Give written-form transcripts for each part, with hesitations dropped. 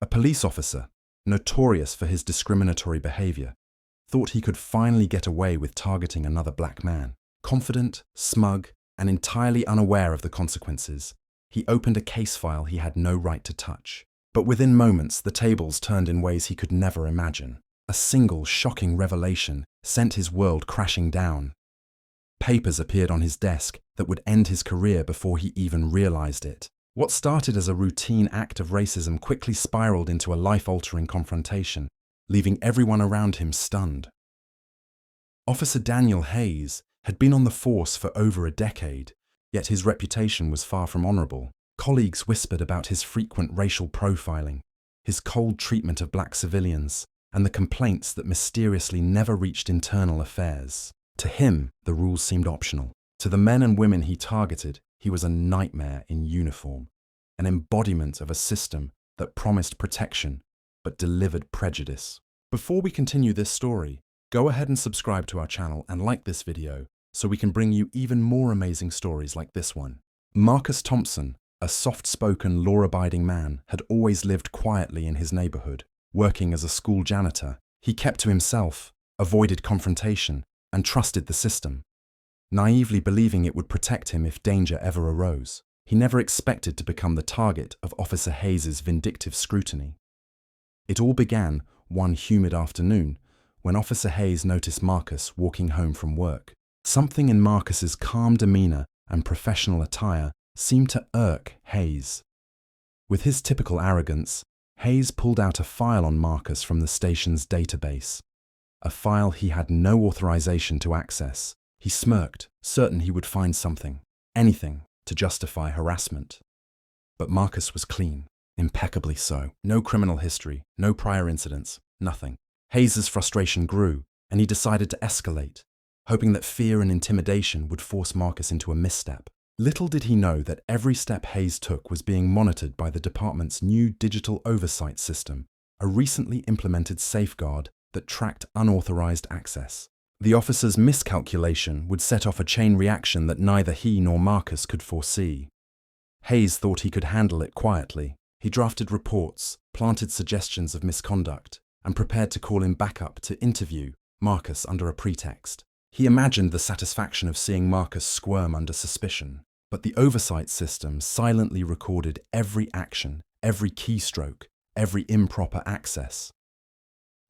A police officer, notorious for his discriminatory behavior, thought he could finally get away with targeting another black man. Confident, smug, and entirely unaware of the consequences, he opened a case file he had no right to touch. But within moments, the tables turned in ways he could never imagine. A single shocking revelation sent his world crashing down. Papers appeared on his desk that would end his career before he even realized it. What started as a routine act of racism quickly spiraled into a life-altering confrontation, leaving everyone around him stunned. Officer Daniel Hayes had been on the force for over a decade, yet his reputation was far from honorable. Colleagues whispered about his frequent racial profiling, his cold treatment of black civilians, and the complaints that mysteriously never reached internal affairs. To him, the rules seemed optional. To the men and women he targeted, he was a nightmare in uniform, an embodiment of a system that promised protection but delivered prejudice. Before we continue this story, go ahead and subscribe to our channel and like this video so we can bring you even more amazing stories like this one. Marcus Thompson, a soft-spoken, law-abiding man, had always lived quietly in his neighborhood. Working as a school janitor, he kept to himself, avoided confrontation, and trusted the system, naively believing it would protect him if danger ever arose. He never expected to become the target of Officer Hayes's vindictive scrutiny. It all began one humid afternoon when Officer Hayes noticed Marcus walking home from work. Something in Marcus's calm demeanor and professional attire seemed to irk Hayes. With his typical arrogance, Hayes pulled out a file on Marcus from the station's database, a file he had no authorization to access. He smirked, certain he would find something, anything, to justify harassment. But Marcus was clean, impeccably so. No criminal history, no prior incidents, nothing. Hayes's frustration grew, and he decided to escalate, hoping that fear and intimidation would force Marcus into a misstep. Little did he know that every step Hayes took was being monitored by the department's new digital oversight system, a recently implemented safeguard that tracked unauthorized access. The officer's miscalculation would set off a chain reaction that neither he nor Marcus could foresee. Hayes thought he could handle it quietly. He drafted reports, planted suggestions of misconduct, and prepared to call him back up to interview Marcus under a pretext. He imagined the satisfaction of seeing Marcus squirm under suspicion, but the oversight system silently recorded every action, every keystroke, every improper access.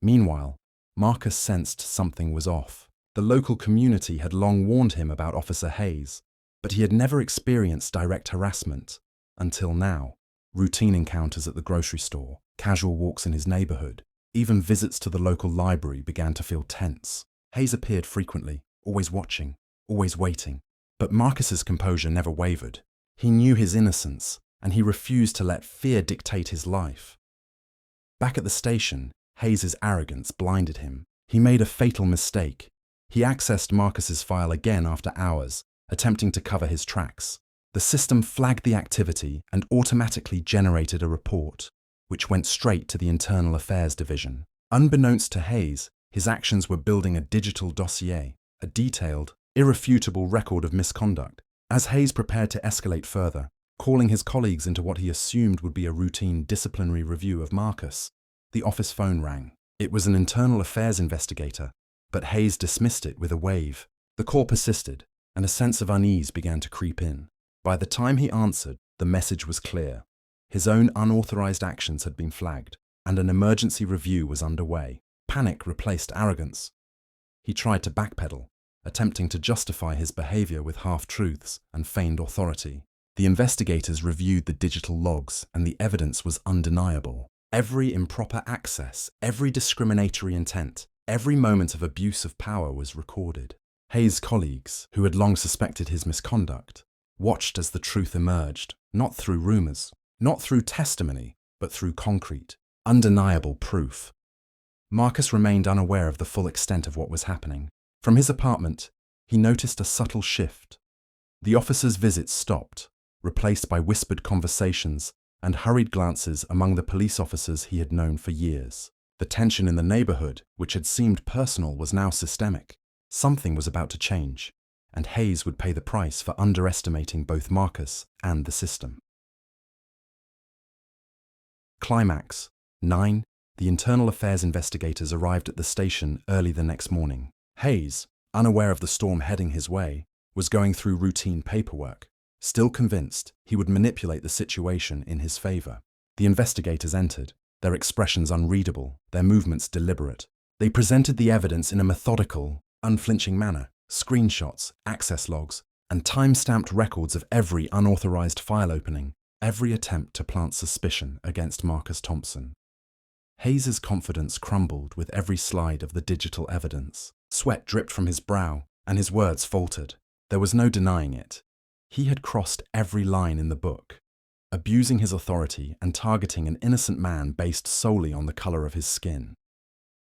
Meanwhile, Marcus sensed something was off. The local community had long warned him about Officer Hayes, but he had never experienced direct harassment until now. Routine encounters at the grocery store, casual walks in his neighborhood, even visits to the local library began to feel tense. Hayes appeared frequently, always watching, always waiting. But Marcus's composure never wavered. He knew his innocence, and he refused to let fear dictate his life. Back at the station, Hayes's arrogance blinded him. He made a fatal mistake. He accessed Marcus's file again after hours, attempting to cover his tracks. The system flagged the activity and automatically generated a report, which went straight to the Internal Affairs Division. Unbeknownst to Hayes, his actions were building a digital dossier, a detailed, irrefutable record of misconduct. As Hayes prepared to escalate further, calling his colleagues into what he assumed would be a routine disciplinary review of Marcus, the office phone rang. It was an internal affairs investigator, but Hayes dismissed it with a wave. The call persisted, and a sense of unease began to creep in. By the time he answered, the message was clear. His own unauthorized actions had been flagged, and an emergency review was underway. Panic replaced arrogance. He tried to backpedal, attempting to justify his behavior with half-truths and feigned authority. The investigators reviewed the digital logs, and the evidence was undeniable. Every improper access, every discriminatory intent, every moment of abuse of power was recorded. Hayes' colleagues, who had long suspected his misconduct, watched as the truth emerged, not through rumors, not through testimony, but through concrete, undeniable proof. Marcus remained unaware of the full extent of what was happening. From his apartment, he noticed a subtle shift. The officer's visits stopped, replaced by whispered conversations and hurried glances among the police officers he had known for years. The tension in the neighborhood, which had seemed personal, was now systemic. Something was about to change, and Hayes would pay the price for underestimating both Marcus and the system. Climax. 9. The internal affairs investigators arrived at the station early the next morning. Hayes, unaware of the storm heading his way, was going through routine paperwork, still convinced he would manipulate the situation in his favor. The investigators entered, their expressions unreadable, their movements deliberate. They presented the evidence in a methodical, unflinching manner: screenshots, access logs, and time-stamped records of every unauthorized file opening, every attempt to plant suspicion against Marcus Thompson. Hayes's confidence crumbled with every slide of the digital evidence. Sweat dripped from his brow, and his words faltered. There was no denying it. He had crossed every line in the book, abusing his authority and targeting an innocent man based solely on the color of his skin.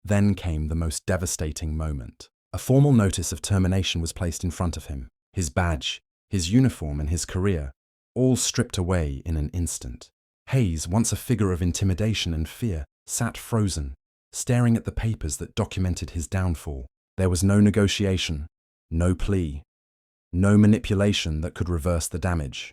Then came the most devastating moment. A formal notice of termination was placed in front of him. His badge, his uniform, and his career, all stripped away in an instant. Hayes, once a figure of intimidation and fear, sat frozen, staring at the papers that documented his downfall. There was no negotiation, no plea, no manipulation that could reverse the damage.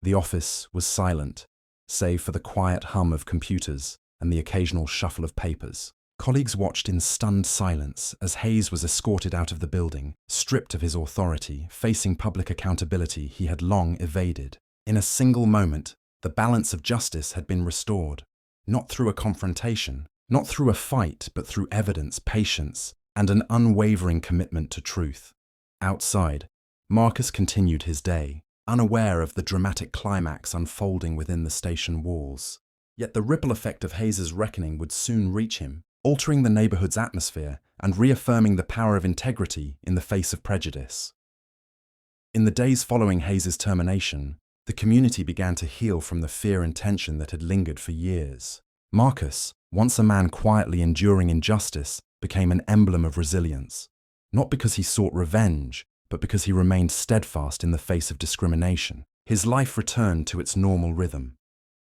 The office was silent, save for the quiet hum of computers and the occasional shuffle of papers. Colleagues watched in stunned silence as Hayes was escorted out of the building, stripped of his authority, facing public accountability he had long evaded. In a single moment, the balance of justice had been restored, not through a confrontation, not through a fight, but through evidence, patience, and an unwavering commitment to truth. Outside, Marcus continued his day, unaware of the dramatic climax unfolding within the station walls. Yet the ripple effect of Hayes's reckoning would soon reach him, altering the neighborhood's atmosphere and reaffirming the power of integrity in the face of prejudice. In the days following Hayes's termination, the community began to heal from the fear and tension that had lingered for years. Marcus, once a man quietly enduring injustice, became an emblem of resilience, not because he sought revenge, but because he remained steadfast in the face of discrimination. His life returned to its normal rhythm: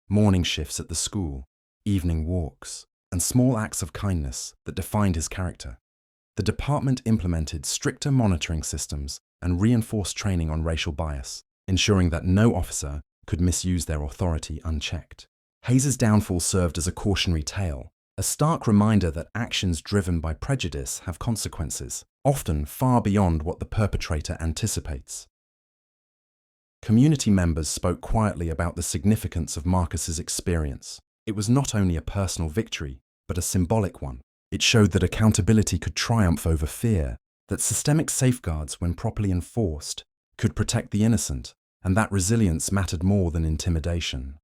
morning shifts at the school, evening walks, and small acts of kindness that defined his character. The department implemented stricter monitoring systems and reinforced training on racial bias, ensuring that no officer could misuse their authority unchecked. Hayes's downfall served as a cautionary tale, a stark reminder that actions driven by prejudice have consequences, often far beyond what the perpetrator anticipates. Community members spoke quietly about the significance of Marcus's experience. It was not only a personal victory, but a symbolic one. It showed that accountability could triumph over fear, that systemic safeguards, when properly enforced, could protect the innocent, and that resilience mattered more than intimidation.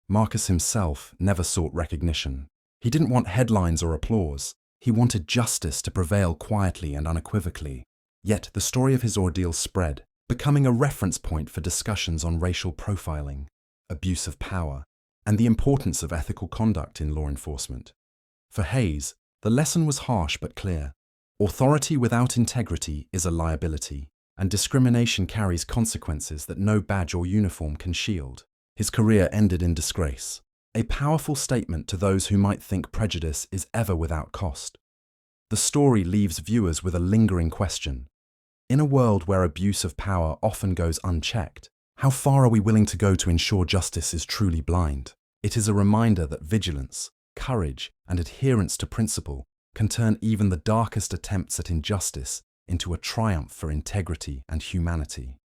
Marcus himself never sought recognition. He didn't want headlines or applause. He wanted justice to prevail quietly and unequivocally. Yet the story of his ordeal spread, becoming a reference point for discussions on racial profiling, abuse of power, and the importance of ethical conduct in law enforcement. For Hayes, the lesson was harsh but clear. Authority without integrity is a liability, and discrimination carries consequences that no badge or uniform can shield. His career ended in disgrace, a powerful statement to those who might think prejudice is ever without cost. The story leaves viewers with a lingering question. In a world where abuse of power often goes unchecked, how far are we willing to go to ensure justice is truly blind? It is a reminder that vigilance, courage, and adherence to principle can turn even the darkest attempts at injustice into a triumph for integrity and humanity.